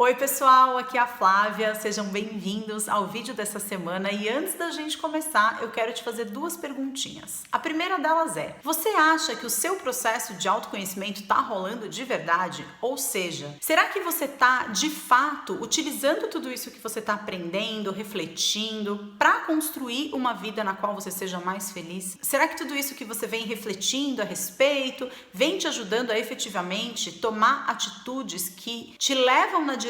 Oi pessoal, aqui é a Flávia, sejam bem-vindos ao vídeo dessa semana e antes da gente começar eu quero te fazer duas perguntinhas. A primeira delas é, você acha que o seu processo de autoconhecimento está rolando de verdade? Ou seja, será que você está de fato utilizando tudo isso que você está aprendendo, refletindo para construir uma vida na qual você seja mais feliz? Será que tudo isso que você vem refletindo a respeito vem te ajudando a efetivamente tomar atitudes que te levam na direção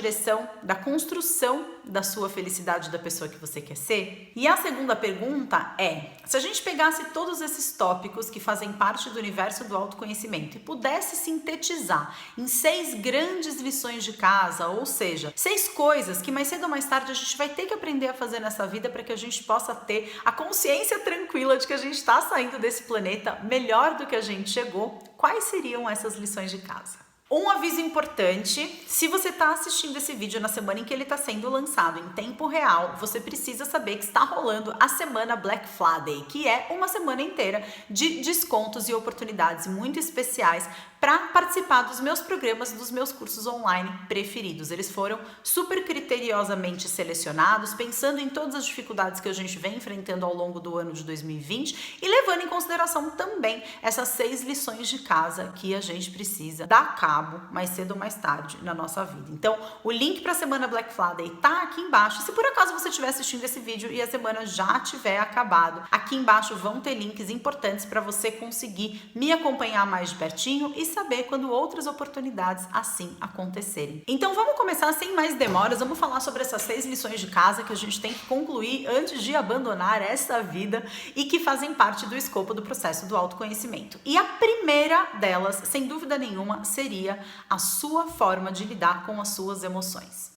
da construção da sua felicidade da pessoa que você quer ser? E a segunda pergunta é, se a gente pegasse todos esses tópicos que fazem parte do universo do autoconhecimento e pudesse sintetizar em 6 grandes lições de casa, ou seja, 6 coisas que mais cedo ou mais tarde a gente vai ter que aprender a fazer nessa vida para que a gente possa ter a consciência tranquila de que a gente está saindo desse planeta melhor do que a gente chegou, quais seriam essas lições de casa? Um aviso importante, se você está assistindo esse vídeo na semana em que ele está sendo lançado em tempo real, você precisa saber que está rolando a semana Black Friday, que é uma semana inteira de descontos e oportunidades muito especiais para participar dos meus programas, dos meus cursos online preferidos. Eles foram super criteriosamente selecionados, pensando em todas as dificuldades que a gente vem enfrentando ao longo do ano de 2020 e levando em consideração também essas 6 lições de casa que a gente precisa dar cabo mais cedo ou mais tarde na nossa vida. Então, o link para a semana Black Friday tá aqui embaixo. Se por acaso você estiver assistindo esse vídeo e a semana já tiver acabado, aqui embaixo vão ter links importantes para você conseguir me acompanhar mais de pertinho e saber quando outras oportunidades assim acontecerem. Então, vamos começar sem mais demoras. Vamos falar sobre essas 6 lições de casa que a gente tem que concluir antes de abandonar essa vida e que fazem parte do escopo do processo do autoconhecimento. E a primeira delas, sem dúvida nenhuma, seria a sua forma de lidar com as suas emoções.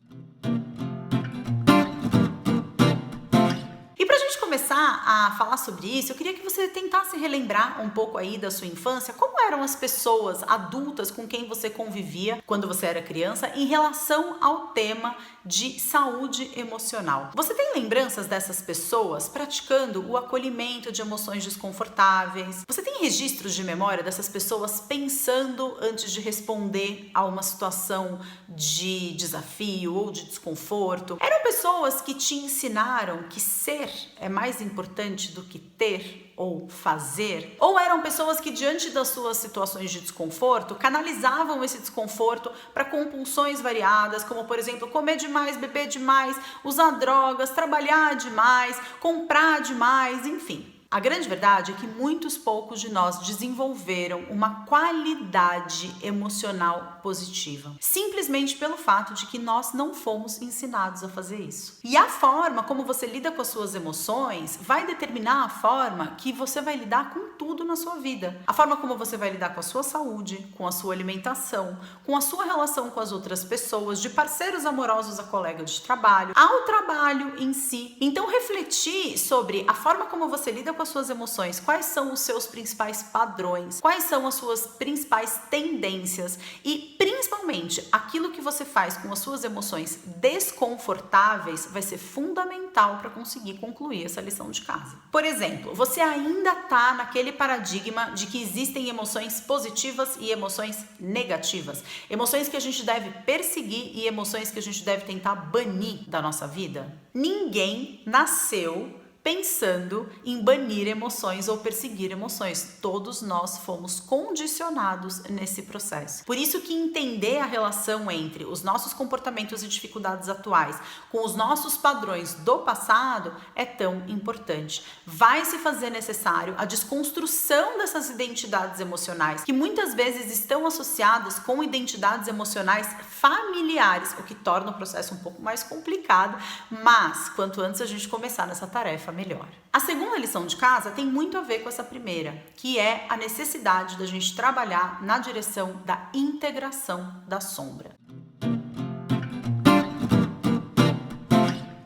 E para a gente começar a falar sobre isso, eu queria que você tentasse relembrar um pouco aí da sua infância, como eram as pessoas adultas com quem você convivia quando você era criança em relação ao tema de saúde emocional. Você tem lembranças dessas pessoas praticando o acolhimento de emoções desconfortáveis? Você tem registros de memória dessas pessoas pensando antes de responder a uma situação de desafio ou de desconforto? Eram pessoas que te ensinaram que ser é mais importante do que ter ou fazer? Ou eram pessoas que, diante das suas situações de desconforto, canalizavam esse desconforto para compulsões variadas, como, por exemplo, comer demais, beber demais, usar drogas, trabalhar demais, comprar demais, enfim. A grande verdade é que muitos poucos de nós desenvolveram uma qualidade emocional positiva, simplesmente pelo fato de que nós não fomos ensinados a fazer isso. E a forma como você lida com as suas emoções vai determinar a forma que você vai lidar com tudo na sua vida. A forma como você vai lidar com a sua saúde, com a sua alimentação, com a sua relação com as outras pessoas, de parceiros amorosos a colegas de trabalho, ao trabalho em si. Então, refletir sobre a forma como você lida com as suas emoções, quais são os seus principais padrões, quais são as suas principais tendências e principalmente aquilo que você faz com as suas emoções desconfortáveis vai ser fundamental para conseguir concluir essa lição de casa. Por exemplo, você ainda está naquele paradigma de que existem emoções positivas e emoções negativas, emoções que a gente deve perseguir e emoções que a gente deve tentar banir da nossa vida? Ninguém nasceu pensando em banir emoções ou perseguir emoções. Todos nós fomos condicionados nesse processo. Por isso que entender a relação entre os nossos comportamentos e dificuldades atuais com os nossos padrões do passado é tão importante. Vai se fazer necessário a desconstrução dessas identidades emocionais, que muitas vezes estão associadas com identidades emocionais familiares, o que torna o processo um pouco mais complicado, mas quanto antes a gente começar nessa tarefa, melhor. A segunda lição de casa tem muito a ver com essa primeira, que é a necessidade da gente trabalhar na direção da integração da sombra.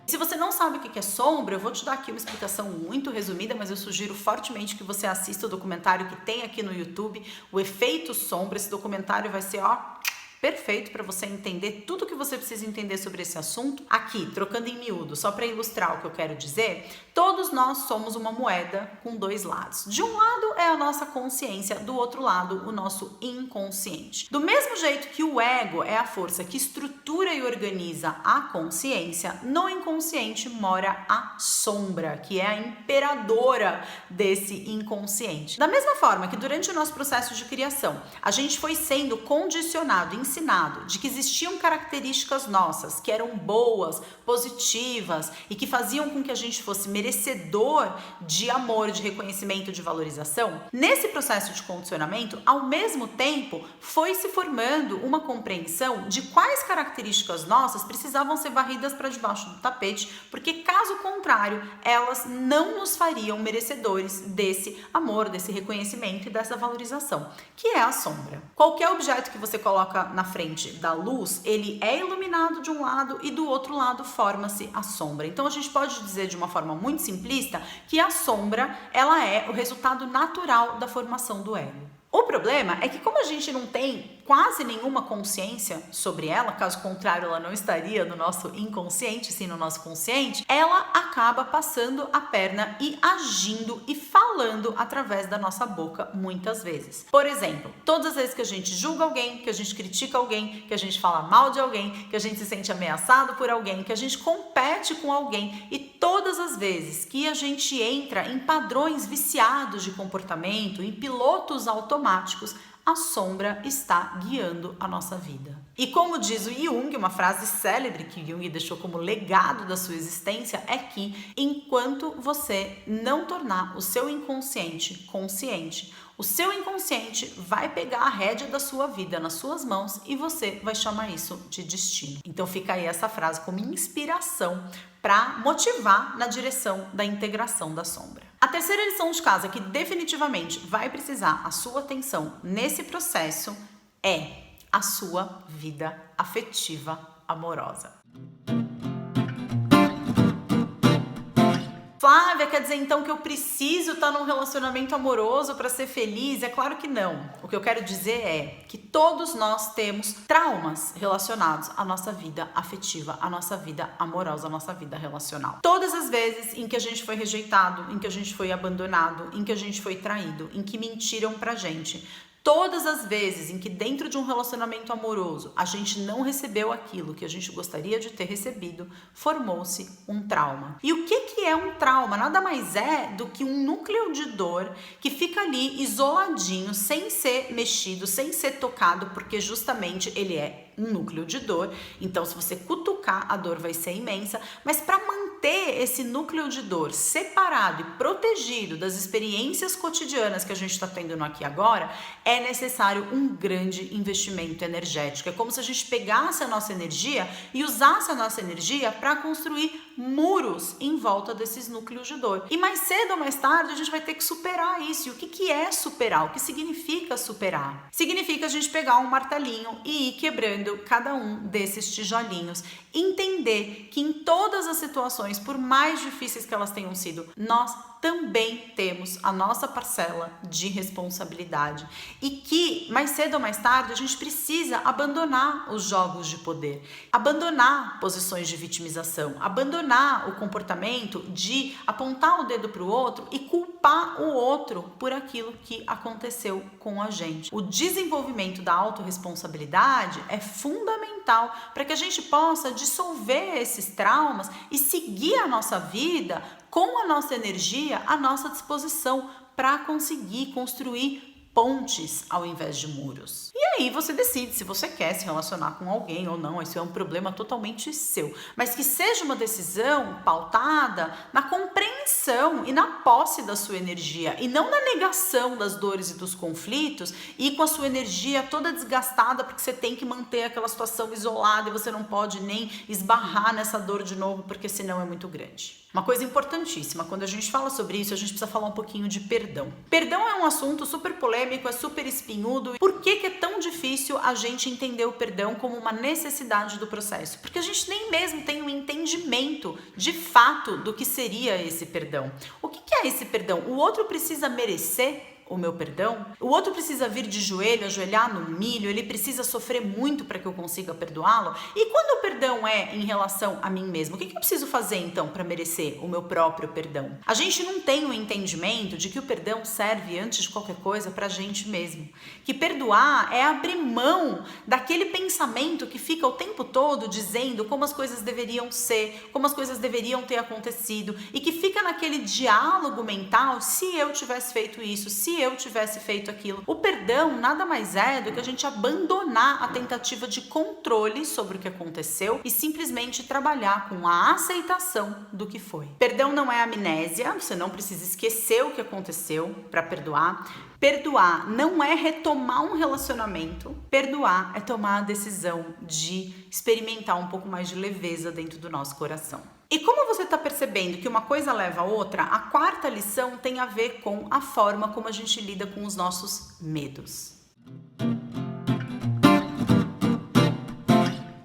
Se você não sabe o que é sombra, eu vou te dar aqui uma explicação muito resumida, mas eu sugiro fortemente que você assista o documentário que tem aqui no YouTube, O Efeito Sombra. Esse documentário vai ser, perfeito para você entender tudo que você precisa entender sobre esse assunto. Aqui, trocando em miúdo, só para ilustrar o que eu quero dizer, todos nós somos uma moeda com dois lados. De um lado é a nossa consciência, do outro lado o nosso inconsciente. Do mesmo jeito que o ego é a força que estrutura e organiza a consciência, no inconsciente mora a sombra, que é a imperadora desse inconsciente. Da mesma forma que durante o nosso processo de criação, a gente foi sendo condicionado, ensinado de que existiam características nossas que eram boas, positivas e que faziam com que a gente fosse merecedor de amor, de reconhecimento, de valorização. Nesse processo de condicionamento, ao mesmo tempo, foi se formando uma compreensão de quais características nossas precisavam ser varridas para debaixo do tapete, porque caso contrário, elas não nos fariam merecedores desse amor, desse reconhecimento e dessa valorização, que é a sombra. Qualquer objeto que você coloca na frente da luz, ele é iluminado de um lado e do outro lado forma-se a sombra. Então a gente pode dizer de uma forma muito simplista que a sombra, ela é o resultado natural da formação do ego. O problema é que como a gente não tem quase nenhuma consciência sobre ela, caso contrário ela não estaria no nosso inconsciente, sim no nosso consciente, ela acaba passando a perna e agindo e falando através da nossa boca muitas vezes. Por exemplo, todas as vezes que a gente julga alguém, que a gente critica alguém, que a gente fala mal de alguém, que a gente se sente ameaçado por alguém, que a gente compete com alguém e todas as vezes que a gente entra em padrões viciados de comportamento, em pilotos automáticos, a sombra está guiando a nossa vida. E como diz o Jung, uma frase célebre que Jung deixou como legado da sua existência é que enquanto você não tornar o seu inconsciente consciente, o seu inconsciente vai pegar a rédea da sua vida nas suas mãos e você vai chamar isso de destino. Então fica aí essa frase como inspiração para motivar na direção da integração da sombra. A terceira lição de casa que definitivamente vai precisar a sua atenção nesse processo é a sua vida afetiva amorosa. Flávia, quer dizer então que eu preciso estar num relacionamento amoroso para ser feliz? É claro que não. O que eu quero dizer é que todos nós temos traumas relacionados à nossa vida afetiva, à nossa vida amorosa, à nossa vida relacional. Todas as vezes em que a gente foi rejeitado, em que a gente foi abandonado, em que a gente foi traído, em que mentiram pra gente, todas as vezes em que dentro de um relacionamento amoroso a gente não recebeu aquilo que a gente gostaria de ter recebido, formou-se um trauma. E o que é um trauma? Nada mais é do que um núcleo de dor que fica ali isoladinho, sem ser mexido, sem ser tocado, porque justamente ele é um núcleo de dor. Então, se você cutucar, a dor vai ser imensa, mas para manter esse núcleo de dor separado e protegido das experiências cotidianas que a gente está tendo no aqui e agora, é necessário um grande investimento energético. É como se a gente pegasse a nossa energia e usasse a nossa energia para construir muros em volta desses núcleos de dor. E mais cedo ou mais tarde a gente vai ter que superar isso. E o que é superar? O que significa superar? Significa a gente pegar um martelinho e ir quebrando cada um desses tijolinhos. Entender que em todas as situações, por mais difíceis que elas tenham sido, nós também temos a nossa parcela de responsabilidade e que mais cedo ou mais tarde a gente precisa abandonar os jogos de poder, abandonar posições de vitimização, abandonar o comportamento de apontar o dedo para o outro e culpar o outro por aquilo que aconteceu com a gente. O desenvolvimento da autorresponsabilidade é fundamental para que a gente possa dissolver esses traumas e seguir a nossa vida com a nossa energia à nossa disposição para conseguir construir pontes ao invés de muros. E aí você decide se você quer se relacionar com alguém ou não, isso é um problema totalmente seu, mas que seja uma decisão pautada na compreensão e na posse da sua energia e não na negação das dores e dos conflitos e com a sua energia toda desgastada porque você tem que manter aquela situação isolada e você não pode nem esbarrar nessa dor de novo porque senão é muito grande. Uma coisa importantíssima, quando a gente fala sobre isso, a gente precisa falar um pouquinho de perdão. Perdão é um assunto super polêmico, é super espinhudo. Por que é tão difícil a gente entender o perdão como uma necessidade do processo? Porque a gente nem mesmo tem um entendimento de fato do que seria esse perdão. O que é esse perdão? O outro precisa merecer? o meu perdão? O outro precisa vir de joelho, ajoelhar no milho, ele precisa sofrer muito para que eu consiga perdoá-lo? E quando o perdão é em relação a mim mesmo, o que eu preciso fazer então para merecer o meu próprio perdão? A gente não tem o entendimento de que o perdão serve antes de qualquer coisa para a gente mesmo. Que perdoar é abrir mão daquele pensamento que fica o tempo todo dizendo como as coisas deveriam ser, como as coisas deveriam ter acontecido e que fica naquele diálogo mental, se eu tivesse feito isso, se eu tivesse feito aquilo. O perdão nada mais é do que a gente abandonar a tentativa de controle sobre o que aconteceu e simplesmente trabalhar com a aceitação do que foi. Perdão não é amnésia, você não precisa esquecer o que aconteceu para perdoar. Perdoar não é retomar um relacionamento. Perdoar é tomar a decisão de experimentar um pouco mais de leveza dentro do nosso coração. E como você está percebendo que uma coisa leva a outra, a quarta lição tem a ver com a forma como a gente lida com os nossos medos.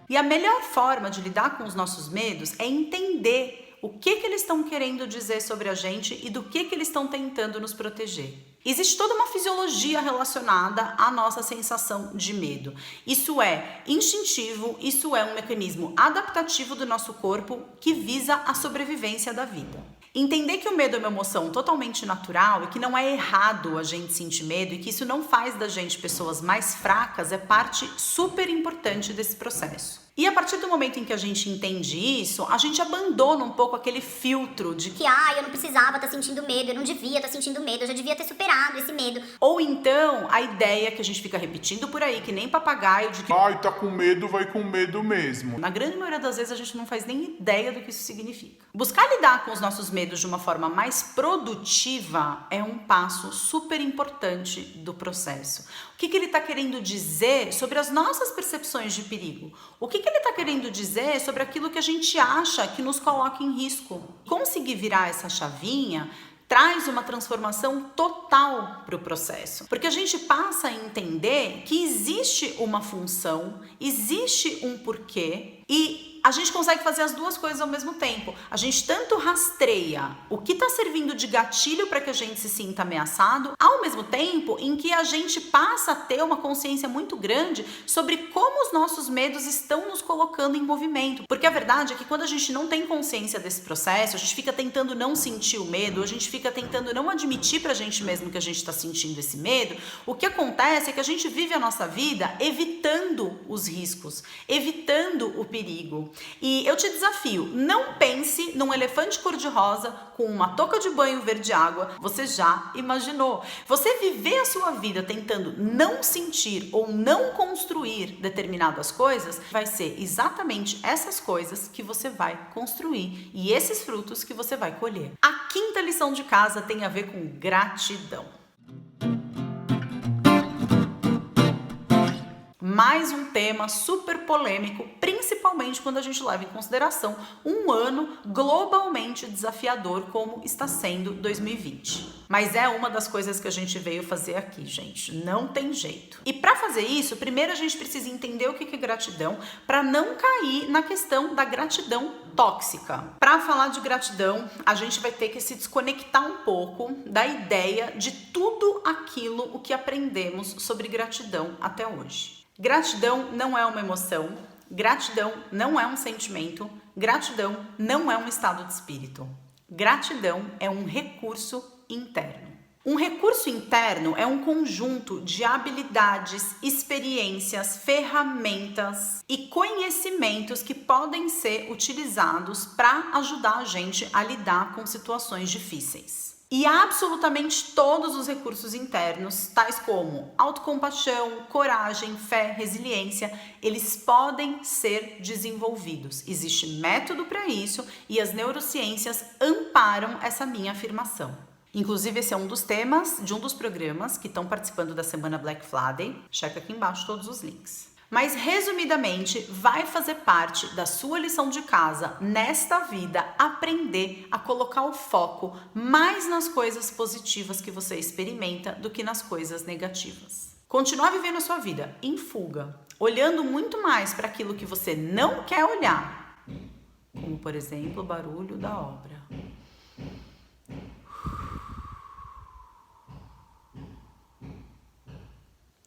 E a melhor forma de lidar com os nossos medos é entender o que eles estão querendo dizer sobre a gente e do que eles estão tentando nos proteger. Existe toda uma fisiologia relacionada à nossa sensação de medo. Isso é instintivo, isso é um mecanismo adaptativo do nosso corpo que visa a sobrevivência da vida. Entender que o medo é uma emoção totalmente natural e que não é errado a gente sentir medo e que isso não faz da gente pessoas mais fracas é parte super importante desse processo. E a partir do momento em que a gente entende isso, a gente abandona um pouco aquele filtro de que eu não precisava estar sentindo medo, eu não devia estar sentindo medo, eu já devia ter superado esse medo. Ou então a ideia que a gente fica repetindo por aí, que nem papagaio, de que tá com medo, vai com medo mesmo. Na grande maioria das vezes a gente não faz nem ideia do que isso significa. Buscar lidar com os nossos medos de uma forma mais produtiva é um passo super importante do processo. O que ele está querendo dizer sobre as nossas percepções de perigo? O que ele está querendo dizer sobre aquilo que a gente acha que nos coloca em risco? Conseguir virar essa chavinha traz uma transformação total para o processo. Porque a gente passa a entender que existe uma função, existe um porquê e a gente consegue fazer as duas coisas ao mesmo tempo. A gente tanto rastreia o que está servindo de gatilho para que a gente se sinta ameaçado, ao mesmo tempo em que a gente passa a ter uma consciência muito grande sobre como os nossos medos estão nos colocando em movimento. Porque a verdade é que quando a gente não tem consciência desse processo, a gente fica tentando não sentir o medo, a gente fica tentando não admitir pra gente mesmo que a gente está sentindo esse medo, o que acontece é que a gente vive a nossa vida evitando os riscos, evitando o perigo. E eu te desafio, não pense num elefante cor-de-rosa com uma touca de banho verde água. Você já imaginou? Você viver a sua vida tentando não sentir ou não construir determinadas coisas, vai ser exatamente essas coisas que você vai construir e esses frutos que você vai colher. A quinta lição de casa tem a ver com gratidão. Mais um tema super polêmico, principalmente quando a gente leva em consideração um ano globalmente desafiador como está sendo 2020. Mas é uma das coisas que a gente veio fazer aqui, gente. Não tem jeito. E para fazer isso, primeiro a gente precisa entender o que é gratidão para não cair na questão da gratidão tóxica. Para falar de gratidão, a gente vai ter que se desconectar um pouco da ideia de tudo aquilo o que aprendemos sobre gratidão até hoje. Gratidão não é uma emoção, gratidão não é um sentimento, gratidão não é um estado de espírito. Gratidão é um recurso interno. Um recurso interno é um conjunto de habilidades, experiências, ferramentas e conhecimentos que podem ser utilizados para ajudar a gente a lidar com situações difíceis. E absolutamente todos os recursos internos, tais como autocompaixão, coragem, fé, resiliência, eles podem ser desenvolvidos. Existe método para isso e as neurociências amparam essa minha afirmação. Inclusive, esse é um dos temas de um dos programas que estão participando da Semana Black Friday. Checa aqui embaixo todos os links. Mas, resumidamente, vai fazer parte da sua lição de casa nesta vida aprender a colocar o foco mais nas coisas positivas que você experimenta do que nas coisas negativas. Continuar vivendo a sua vida em fuga, olhando muito mais para aquilo que você não quer olhar, como, por exemplo, o barulho da obra.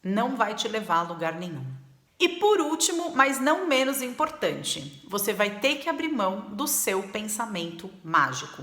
Não vai te levar a lugar nenhum. E por último, mas não menos importante, você vai ter que abrir mão do seu pensamento mágico.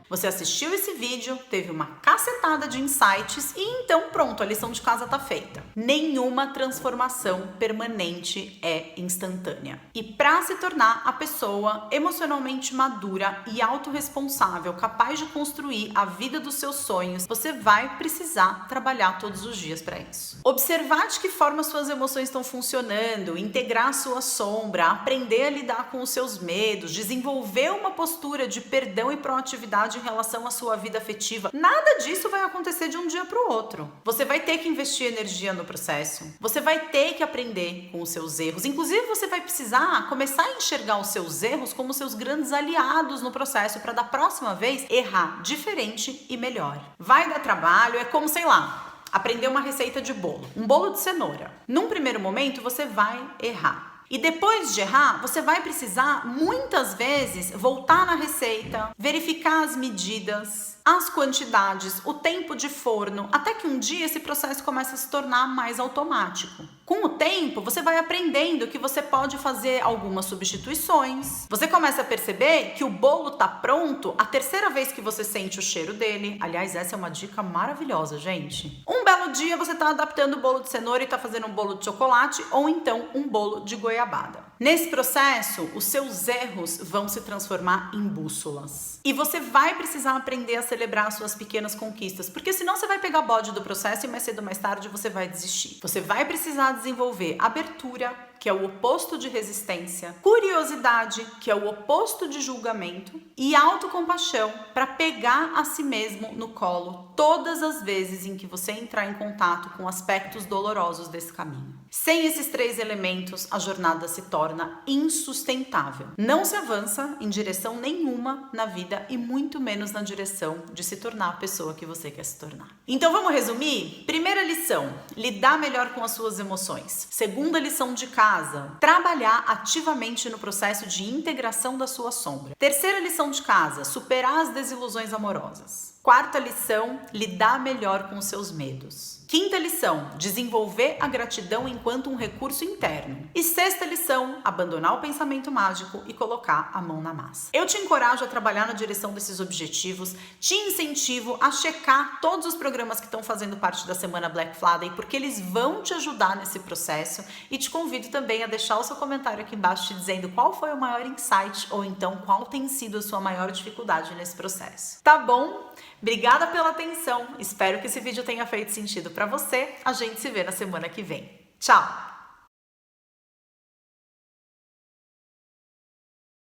Você assistiu esse vídeo, teve uma cacetada de insights e então pronto, a lição de casa tá feita. Nenhuma transformação permanente é instantânea. E para se tornar a pessoa emocionalmente madura e autorresponsável, capaz de construir a vida dos seus sonhos, você vai precisar trabalhar todos os dias para isso. Observar de que forma suas emoções estão funcionando, integrar a sua sombra, aprender a lidar com os seus medos, desenvolver uma postura de perdão e proatividade em relação à sua vida afetiva. Nada disso vai acontecer de um dia para o outro. Você vai ter que investir energia no processo. Você vai ter que aprender com os seus erros. Inclusive, você vai precisar começar a enxergar os seus erros como seus grandes aliados no processo para da próxima vez errar diferente e melhor. Vai dar trabalho, é como, sei lá, aprender uma receita de bolo. Um bolo de cenoura. Num primeiro momento, você vai errar. E depois de errar, você vai precisar, muitas vezes, voltar na receita, verificar as medidas, as quantidades, o tempo de forno, até que um dia esse processo começa a se tornar mais automático. Com o tempo, você vai aprendendo que você pode fazer algumas substituições. Você começa a perceber que o bolo tá pronto a terceira vez que você sente o cheiro dele. Aliás, essa é uma dica maravilhosa, gente. Um belo dia você tá adaptando o bolo de cenoura e tá fazendo um bolo de chocolate ou então um bolo de goiabada. Nesse processo, os seus erros vão se transformar em bússolas. E você vai precisar aprender a celebrar as suas pequenas conquistas, porque senão você vai pegar bode do processo e mais cedo ou mais tarde você vai desistir. Você vai precisar desenvolver abertura, que é o oposto de resistência, curiosidade, que é o oposto de julgamento, e autocompaixão para pegar a si mesmo no colo todas as vezes em que você entrar em contato com aspectos dolorosos desse caminho. Sem esses três elementos, a jornada se torna insustentável. Não se avança em direção nenhuma na vida e muito menos na direção de se tornar a pessoa que você quer se tornar. Então vamos resumir? Primeira lição, lidar melhor com as suas emoções. Segunda lição de casa, trabalhar ativamente no processo de integração da sua sombra. Terceira lição de casa, superar as desilusões amorosas. Quarta lição, lidar melhor com os seus medos. Quinta lição, desenvolver a gratidão enquanto um recurso interno. E sexta lição, abandonar o pensamento mágico e colocar a mão na massa. Eu te encorajo a trabalhar na direção desses objetivos, te incentivo a checar todos os programas que estão fazendo parte da Semana Black Friday, porque eles vão te ajudar nesse processo, e te convido também a deixar o seu comentário aqui embaixo te dizendo qual foi o maior insight ou então qual tem sido a sua maior dificuldade nesse processo. Tá bom? Obrigada pela atenção, espero que esse vídeo tenha feito sentido para você. A gente se vê na semana que vem. Tchau!